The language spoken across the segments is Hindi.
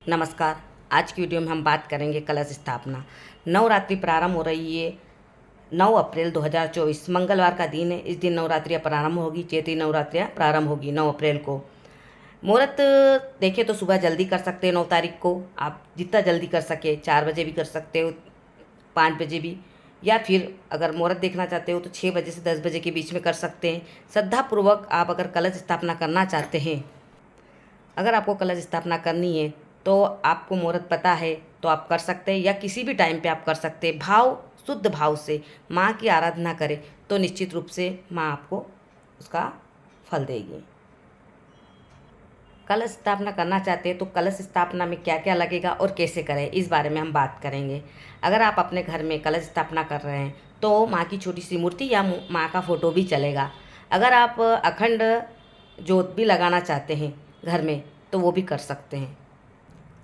नमस्कार। आज की वीडियो में हम बात करेंगे कलश स्थापना। नवरात्रि प्रारंभ हो रही है 9 अप्रैल 2024 मंगलवार का दिन है। इस दिन नवरात्रियाँ प्रारंभ होगी, चैत्री नवरात्रियाँ प्रारंभ होगी 9 अप्रैल को। मुहूर्त देखें तो सुबह जल्दी कर सकते हैं। 9 तारीख को आप जितना जल्दी कर सके, 4 बजे भी कर सकते हो, 5 बजे भी, या फिर अगर मुहूर्त देखना चाहते हो तो 6 बजे से 10 बजे के बीच में कर सकते हैं। श्रद्धापूर्वक आप अगर कलश स्थापना करना चाहते हैं, अगर आपको कलश स्थापना करनी है तो आपको मुहूर्त पता है तो आप कर सकते हैं, या किसी भी टाइम पे आप कर सकते हैं। शुद्ध भाव से माँ की आराधना करें तो निश्चित रूप से माँ आपको उसका फल देगी। कलश स्थापना करना चाहते हैं तो कलश स्थापना में क्या क्या लगेगा और कैसे करें, इस बारे में हम बात करेंगे। अगर आप अपने घर में कलश स्थापना कर रहे हैं तो माँ की छोटी सी मूर्ति या माँ का फोटो भी चलेगा। अगर आप अखंड ज्योत भी लगाना चाहते हैं घर में तो वो भी कर सकते हैं।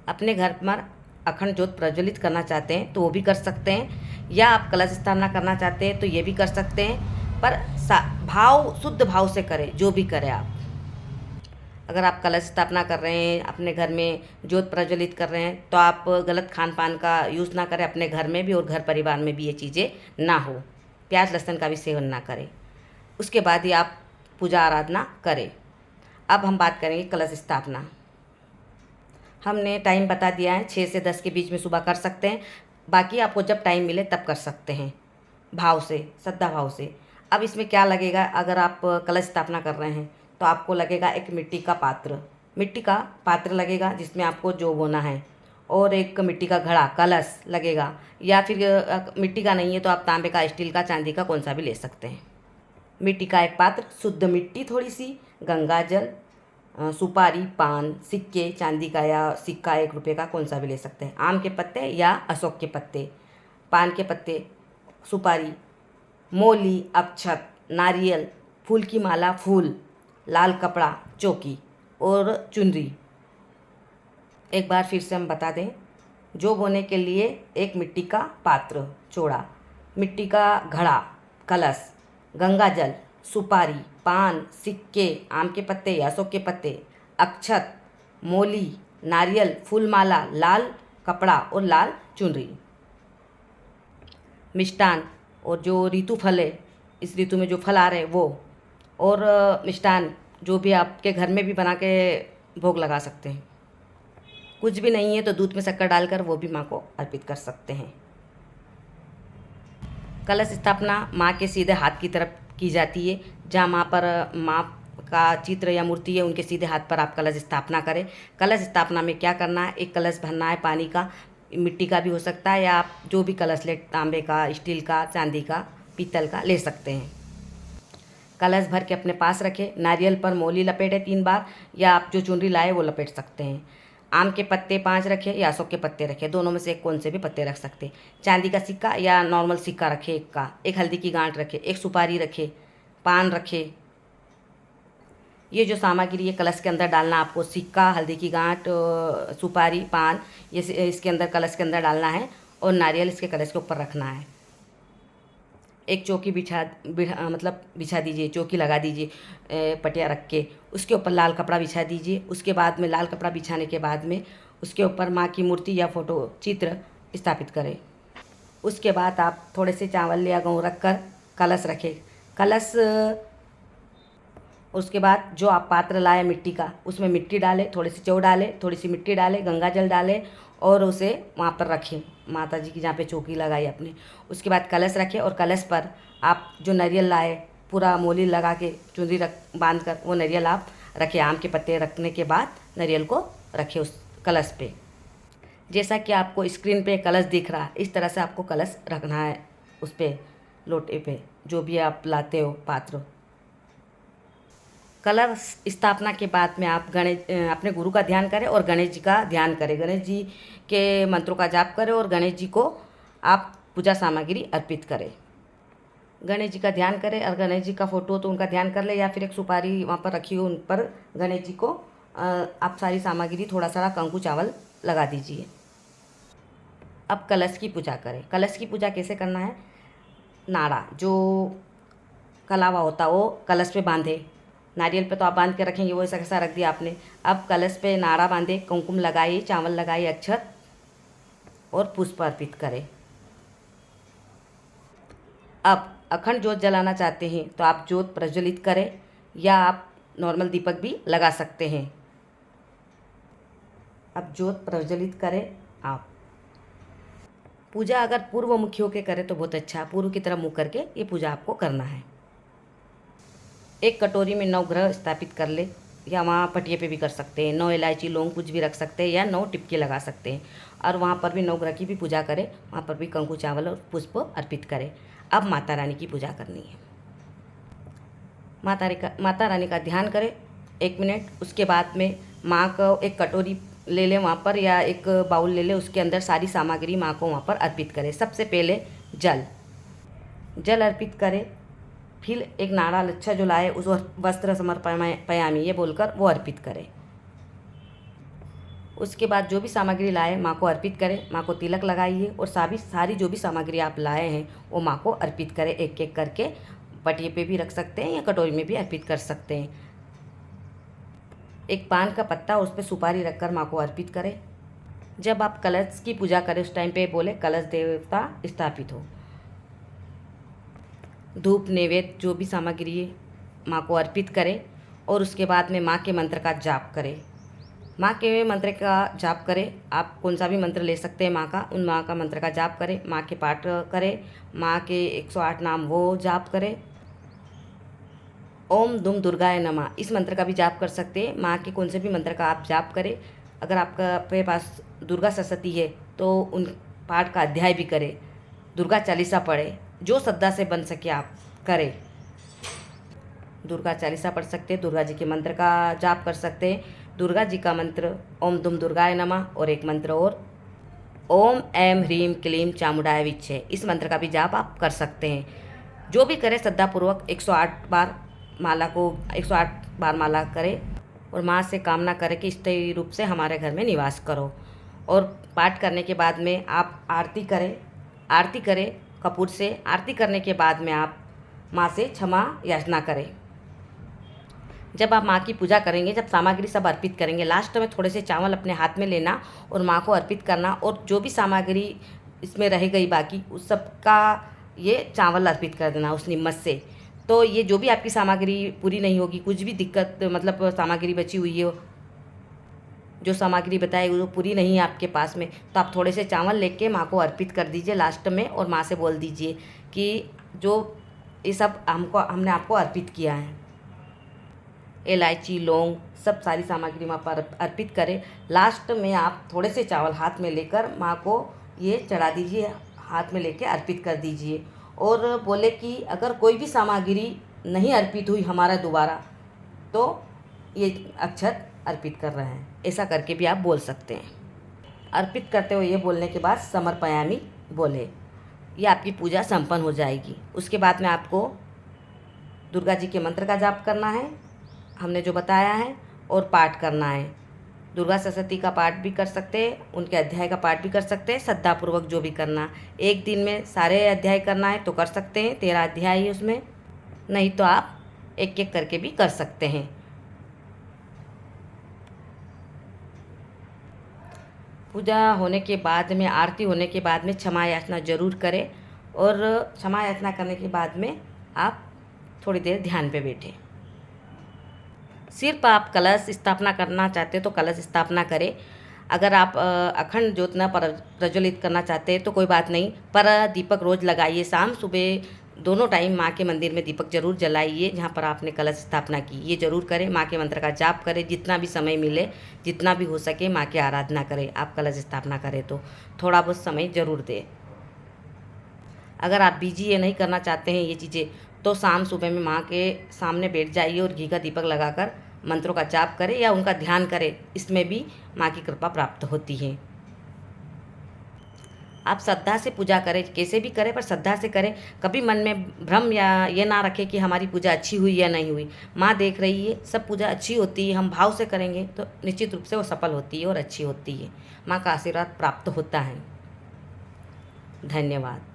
अपने घर पर अखंड ज्योत प्रज्वलित करना चाहते हैं तो वो भी कर सकते हैं, या आप कलश स्थापना करना चाहते हैं तो ये भी कर सकते हैं। पर शुद्ध भाव से करें, जो भी करें आप। अगर आप कलश स्थापना कर रहे हैं, अपने घर में ज्योत प्रज्वलित कर रहे हैं, तो आप गलत खान पान का यूज़ ना करें। अपने घर में भी और घर परिवार में भी ये चीज़ें ना हो। प्याज लहसुन का भी सेवन ना करें। उसके बाद ही आप पूजा आराधना करें। अब हम बात करेंगे कलश स्थापना। हमने टाइम बता दिया है, 6 से 10 के बीच में सुबह कर सकते हैं। बाकी आपको जब टाइम मिले तब कर सकते हैं, भाव से, श्रद्धा भाव से। अब इसमें क्या लगेगा, अगर आप कलश स्थापना कर रहे हैं तो आपको लगेगा एक मिट्टी का पात्र लगेगा जिसमें आपको जौ बोना है, और एक मिट्टी का घड़ा कलश लगेगा, या फिर मिट्टी का नहीं है तो आप तांबे का, स्टील का, चांदी का कौन सा भी ले सकते हैं। मिट्टी का एक पात्र, शुद्ध मिट्टी थोड़ी सी, गंगा जल, सुपारी, पान, सिक्के, चांदी का या सिक्का 1 रुपये का कौन सा भी ले सकते हैं, आम के पत्ते या अशोक के पत्ते, पान के पत्ते, सुपारी, मोली, अक्षत, नारियल, फूल की माला, फूल, लाल कपड़ा, चौकी और चुनरी। एक बार फिर से हम बता दें, जौ बोने के लिए एक मिट्टी का पात्र चौड़ा, मिट्टी का घड़ा कलश, गंगा जल, सुपारी, पान, सिक्के, आम के पत्ते या अशोक के पत्ते, अक्षत, मोली, नारियल, फूलमाला, लाल कपड़ा और लाल चुनरी। मिष्टान और जो ऋतु फल है, इस ऋतु में जो फल आ रहे हैं वो, और मिष्टान जो भी आपके घर में भी बना के भोग लगा सकते हैं। कुछ भी नहीं है तो दूध में शक्कर डालकर वो भी माँ को अर्पित कर सकते हैं। कलश स्थापना माँ के सीधे हाथ की तरफ की जाती है। जहाँ माँ का चित्र या मूर्ति है, उनके सीधे हाथ पर आप कलश स्थापना करें। कलश स्थापना में क्या करना है, एक कलश भरना है पानी का, मिट्टी का भी हो सकता है, या आप जो भी कलश ले, तांबे का, स्टील का, चांदी का, पीतल का ले सकते हैं। कलश भर के अपने पास रखें। नारियल पर मोली लपेटें 3 बार, या आप जो चुनरी लाए वो लपेट सकते हैं। आम के पत्ते 5 रखें या अशोक के पत्ते रखें, दोनों में से एक कौन से भी पत्ते रख सकते हैं। चांदी का सिक्का या नॉर्मल सिक्का रखें 1 का, एक हल्दी की गांठ रखें, एक सुपारी रखें, पान रखें। ये जो सामग्री है कलश के अंदर डालना आपको, सिक्का, हल्दी की गांठ, सुपारी, पान, ये इसके अंदर कलश के अंदर डालना है, और नारियल इसके कलश के ऊपर रखना है। एक चौकी बिछा दीजिए, चौकी लगा दीजिए पटिया रख के, उसके ऊपर लाल कपड़ा बिछा दीजिए। उसके बाद में लाल कपड़ा बिछाने के बाद में उसके ऊपर माँ की मूर्ति या फोटो चित्र स्थापित करें। उसके बाद आप थोड़े से चावल या गेहूँ रख कर कलश रखें। कलश, उसके बाद जो आप पात्र लाए मिट्टी का, उसमें मिट्टी डालें, थोड़ी सी जौ डालें, थोड़ी सी मिट्टी डालें, गंगा जल डालें, और उसे वहाँ पर रखें, माता जी की जहाँ पे चौकी लगाई आपने। उसके बाद कलश रखें, और कलश पर आप जो नारियल लाए, पूरा मोली लगा के चुनरी बांध कर वो नारियल आप रखें। आम के पत्ते रखने के बाद नारियल को रखें उस कलश पे। जैसा कि आपको स्क्रीन पे कलश दिख रहा है, इस तरह से आपको कलश रखना है उस पर, लोटे पे, जो भी आप लाते हो पात्र। कलश स्थापना के बाद में आप अपने गुरु का ध्यान करें और गणेश जी का ध्यान करें। गणेश जी के मंत्रों का जाप करें और गणेश जी को आप पूजा सामग्री अर्पित करें। गणेश जी का ध्यान करें, और गणेश जी का फोटो तो उनका ध्यान कर ले, या फिर एक सुपारी वहाँ पर रखी हो, उन पर गणेश जी को आप सारी सामग्री, थोड़ा सा कंकु चावल लगा दीजिए। अब कलश की पूजा करें। कलश की पूजा कैसे करना है, नाड़ा जो कलावा होता है वो कलश पे बांधे, नारियल पे तो आप बांध के रखेंगे, वो ऐसा कैसा रख दिया आपने। अब कलश पे नाड़ा बांधे, कुमकुम लगाइए, चावल लगाइए, अक्षत और पुष्प अर्पित करें। अब अखंड ज्योत जलाना चाहते हैं तो आप ज्योत प्रज्वलित करें या आप नॉर्मल दीपक भी लगा सकते हैं। अब ज्योत प्रज्वलित करें आप। पूजा अगर पूर्व मुखी होकर करें तो बहुत अच्छा, पूर्व की तरफ मुँह करके ये पूजा आपको करना है। एक कटोरी में 9 ग्रह स्थापित कर ले, या वहाँ पटिये पे भी कर सकते हैं। 9 इलायची लौंग कुछ भी रख सकते हैं या 9 टिपके लगा सकते हैं, और वहाँ पर भी 9 ग्रह की भी पूजा करें, वहाँ पर भी कंकु चावल और पुष्प अर्पित करें। अब माता रानी की पूजा करनी है। माता रानी का ध्यान करें 1 मिनट। उसके बाद में माँ को एक कटोरी ले लें वहाँ पर, या एक बाउल ले लें, उसके अंदर सारी सामग्री माँ को वहाँ पर अर्पित करें। सबसे पहले जल अर्पित करें, फिर एक नाड़ा लच्छा जो लाए उस वस्त्र समर्पयामि ये बोलकर वो अर्पित करें। उसके बाद जो भी सामग्री लाए माँ को अर्पित करें, माँ को तिलक लगाइए और सारी जो भी सामग्री आप लाए हैं वो माँ को अर्पित करें। एक एक करके पटिये पे भी रख सकते हैं या कटोरी में भी अर्पित कर सकते हैं। एक पान का पत्ता, उस पर सुपारी रखकर माँ को अर्पित करें। जब आप कलश की पूजा करें उस टाइम पे बोले कलश देवता स्थापित हो। धूप नैवेद्य जो भी सामग्री है माँ को अर्पित करें, और उसके बाद में माँ के मंत्र का जाप करें। माँ के मंत्र का जाप करें, आप कौन सा भी मंत्र ले सकते हैं माँ का, उन माँ का मंत्र का जाप करें। माँ के पाठ करें, माँ के 108 नाम वो जाप करें। ओम दुम दुर्गाय नमः इस मंत्र का भी जाप कर सकते हैं। माँ के कौन से भी मंत्र का आप जाप करें। अगर आपके पास दुर्गा सरस्वती है तो उन पाठ का अध्याय भी करें, दुर्गा चालीसा पढ़े, जो श्रद्धा से बन सके आप करें। दुर्गा चालीसा पढ़ सकते हैं, दुर्गा जी के मंत्र का जाप कर सकते हैं। दुर्गा जी का मंत्र ओम दुम दुर्गाय नमः, और एक मंत्र और ओम ऐं ह्रीं क्लीं चामुंडाय विच्चे, इस मंत्र का भी जाप आप कर सकते हैं। जो भी करें श्रद्धापूर्वक 108 बार माला को 108 बार माला करें, और माँ से कामना करें कि स्थायी रूप से हमारे घर में निवास करो। और पाठ करने के बाद में आप आरती करें कपूर से। आरती करने के बाद में आप माँ से क्षमा याचना करें। जब आप माँ की पूजा करेंगे, जब सामग्री सब अर्पित करेंगे, लास्ट में थोड़े से चावल अपने हाथ में लेना और माँ को अर्पित करना, और जो भी सामग्री इसमें रह गई बाकी उस सब का ये चावल अर्पित कर देना उस निम्मत से। तो ये जो भी आपकी सामग्री पूरी नहीं होगी, कुछ भी दिक्कत मतलब सामग्री बची हुई है, जो सामग्री बताई वो पूरी नहीं है आपके पास में, तो आप थोड़े से चावल लेके माँ को अर्पित कर दीजिए लास्ट में, और माँ से बोल दीजिए कि जो ये सब हमने आपको अर्पित किया है। इलायची लौंग सब सारी सामग्री माँ पर अर्पित करें। लास्ट में आप थोड़े से चावल हाथ में लेकर माँ को ये चढ़ा दीजिए, हाथ में लेके अर्पित कर दीजिए, और बोले कि अगर कोई भी सामग्री नहीं अर्पित हुई हमारा दोबारा तो ये अक्षत अर्पित कर रहे हैं, ऐसा करके भी आप बोल सकते हैं। अर्पित करते हुए ये बोलने के बाद समर्पयामि बोले, ये आपकी पूजा संपन्न हो जाएगी। उसके बाद में आपको दुर्गा जी के मंत्र का जाप करना है, हमने जो बताया है, और पाठ करना है। दुर्गा सरस्वती का पाठ भी कर सकते हैं, उनके अध्याय का पाठ भी कर सकते हैं, श्रद्धापूर्वक जो भी करना। एक दिन में सारे अध्याय करना है तो कर सकते हैं, 13 अध्याय है उसमें, नहीं तो आप एक एक करके भी कर सकते हैं। पूजा होने के बाद में, आरती होने के बाद में क्षमा याचना जरूर करें, और क्षमा याचना करने के बाद में आप थोड़ी देर ध्यान पे बैठें। सिर्फ आप कलश स्थापना करना चाहते हैं तो कलश स्थापना करें। अगर आप अखंड ज्योत न प्रज्वलित करना चाहते हैं तो कोई बात नहीं, पर दीपक रोज़ लगाइए, शाम सुबह दोनों टाइम माँ के मंदिर में दीपक जरूर जलाइए जहाँ पर आपने कलश स्थापना की, ये जरूर करें। माँ के मंत्र का जाप करें, जितना भी समय मिले, जितना भी हो सके माँ की आराधना करें। आप कलश स्थापना करें तो थोड़ा बहुत समय ज़रूर दें। अगर आप बिजी ये नहीं करना चाहते हैं ये चीज़ें, तो शाम सुबह में माँ के सामने बैठ जाइए और घी का दीपक लगाकर मंत्रों का जाप करें या उनका ध्यान करें, इसमें भी माँ की कृपा प्राप्त होती है। आप श्रद्धा से पूजा करें, कैसे भी करें पर श्रद्धा से करें। कभी मन में भ्रम या ये ना रखें कि हमारी पूजा अच्छी हुई या नहीं हुई। माँ देख रही है, सब पूजा अच्छी होती है। हम भाव से करेंगे तो निश्चित रूप से वो सफल होती है और अच्छी होती है। माँ का आशीर्वाद प्राप्त होता है। धन्यवाद।